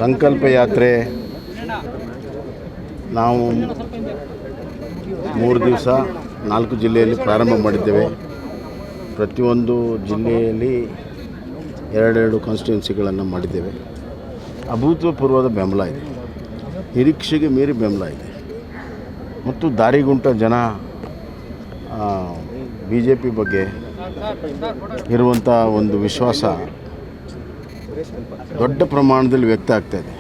ಸಂಕಲ್ಪ ಯಾತ್ರೆ ನಾವು 3 ದಿವಸ 4 ಜಿಲ್ಲೆಯಲ್ಲಿ ಪ್ರಾರಂಭ ಮಾಡಿದ್ದೇವೆ. ಪ್ರತಿಯೊಂದು ಜಿಲ್ಲೆಯಲ್ಲಿ 2 ಕಾನ್ಸ್ಟಿಟ್ಯೂನ್ಸಿಗಳನ್ನು ಮಾಡಿದ್ದೇವೆ. ಅಭೂತಪೂರ್ವದ ಬೆಂಬಲ ಇದೆ, ನಿರೀಕ್ಷೆಗೆ ಮೀರಿ ಬೆಂಬಲ ಇದೆ ಮತ್ತು ದಾರಿಗುಂಟ ಜನ BJP ಬಗ್ಗೆ ಇರುವಂಥ ಒಂದು ವಿಶ್ವಾಸ ದೊಡ್ಡ ಪ್ರಮಾಣದಲ್ಲಿ ವ್ಯಕ್ತ ಆಗ್ತಾಯಿದೆ.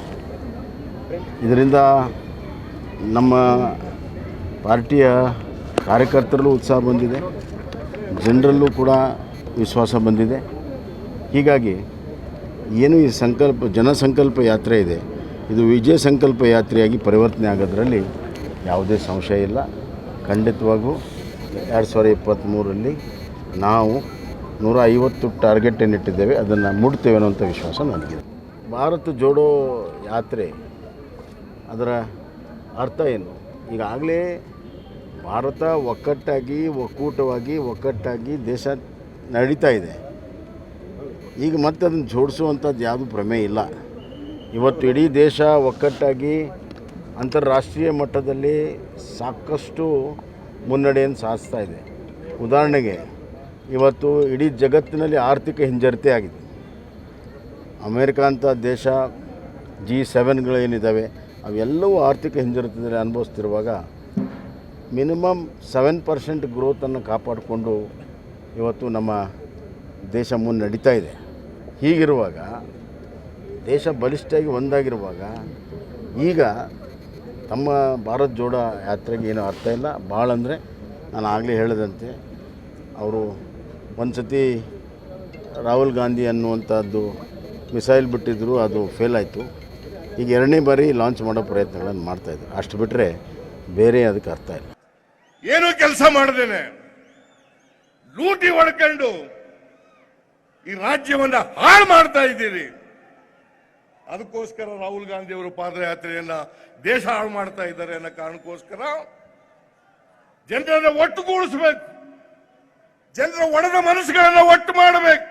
ಇದರಿಂದ ನಮ್ಮ ಪಾರ್ಟಿಯ ಕಾರ್ಯಕರ್ತರಲ್ಲೂ ಉತ್ಸಾಹ ಬಂದಿದೆ, ಜನರಲ್ಲೂ ಕೂಡ ವಿಶ್ವಾಸ ಬಂದಿದೆ. ಹೀಗಾಗಿ ಏನು ಈ ಜನಸಂಕಲ್ಪ ಯಾತ್ರೆ ಇದೆ, ಇದು ವಿಜಯ ಸಂಕಲ್ಪ ಯಾತ್ರೆಯಾಗಿ ಪರಿವರ್ತನೆ ಆಗೋದ್ರಲ್ಲಿ ಯಾವುದೇ ಸಂಶಯ ಇಲ್ಲ. ಖಂಡಿತವಾಗೂ 2023ರಲ್ಲಿ ನಾವು 150 ಟಾರ್ಗೆಟ್ ಏನಿಟ್ಟಿದ್ದೇವೆ ಅದನ್ನು ಮುಟ್ತೇವೆ ಅನ್ನೋಂಥ ವಿಶ್ವಾಸ ನನಗಿದೆ. ಭಾರತ ಜೋಡೋ ಯಾತ್ರೆ ಅದರ ಅರ್ಥ ಏನು? ಈಗಾಗಲೇ ಭಾರತ ಒಕ್ಕಟ್ಟಾಗಿ ದೇಶ ನಡೀತಾ ಇದೆ. ಈಗ ಮತ್ತೆ ಅದನ್ನು ಜೋಡಿಸುವಂಥದ್ದು ಯಾವುದೂ ಪ್ರಮೇಯ ಇಲ್ಲ. ಇವತ್ತು ಇಡೀ ದೇಶ ಒಕ್ಕಟ್ಟಾಗಿ ಅಂತಾರಾಷ್ಟ್ರೀಯ ಮಟ್ಟದಲ್ಲಿ ಸಾಕಷ್ಟು ಮುನ್ನಡೆಯನ್ನು ಸಾಧಿಸ್ತಾ ಇದೆ. ಉದಾಹರಣೆಗೆ ಇವತ್ತು ಇಡೀ ಜಗತ್ತಿನಲ್ಲಿ ಆರ್ಥಿಕ ಹಿಂಜರಿತೆ ಆಗಿದೆ. ಅಮೇರಿಕ ಅಂತ ದೇಶ G7ಗಳೇನಿದ್ದಾವೆ ಅವೆಲ್ಲವೂ ಆರ್ಥಿಕ ಹಿಂಜರಿತದಲ್ಲಿ ಅನುಭವಿಸ್ತಿರುವಾಗ ಮಿನಿಮಮ್ 7% ಗ್ರೋತನ್ನು ಕಾಪಾಡಿಕೊಂಡು ಇವತ್ತು ನಮ್ಮ ದೇಶ ಮುನ್ನಡೀತಾ ಇದೆ. ಹೀಗಿರುವಾಗ ದೇಶ ಬಲಿಷ್ಠವಾಗಿ ಒಂದಾಗಿರುವಾಗ ಈಗ ತಮ್ಮ ಭಾರತ್ ಜೋಡೋ ಯಾತ್ರೆಗೆ ಏನೂ ಅರ್ಥ ಇಲ್ಲ. ಭಾಳ ಅಂದರೆ ನಾನು ಆಗಲೇ ಹೇಳಿದಂತೆ ಅವರು ಒಂದು ಸತಿ ರಾಹುಲ್ ಗಾಂಧಿ ಅನ್ನುವಂಥದ್ದು ಮಿಸೈಲ್ ಬಿಟ್ಟಿದ್ದರು, ಅದು ಫೇಲ್ ಆಯಿತು. ಈಗ 2ನೇ ಬಾರಿ ಲಾಂಚ್ ಮಾಡೋ ಪ್ರಯತ್ನಗಳನ್ನು ಮಾಡ್ತಾಯಿದ್ರು. ಅಷ್ಟು ಬಿಟ್ಟರೆ ಬೇರೆ ಅದಕ್ಕೆ ಅರ್ಥ ಇಲ್ಲ. ಏನು ಕೆಲಸ ಮಾಡ್ದೇನೆ ಲೂಟಿ ಹೊಡ್ಕೊಂಡು ಈ ರಾಜ್ಯವನ್ನ ಹಾಳು ಮಾಡ್ತಾ ಇದ್ದೀರಿ. ಅದಕ್ಕೋಸ್ಕರ ರಾಹುಲ್ ಗಾಂಧಿ ಅವರು ಪಾದಯಾತ್ರೆಯನ್ನ ದೇಶ ಹಾಳು ಮಾಡ್ತಾ ಇದ್ದಾರೆ ಅನ್ನೋ ಕಾರಣಕ್ಕೋಸ್ಕರ ಜನರನ್ನ ಒಟ್ಟುಗೂಡಿಸಬೇಕು, ಜನರ ಒಡೆದ ಮನಸ್ಸುಗಳನ್ನ ಒಟ್ಟು ಮಾಡಬೇಕು.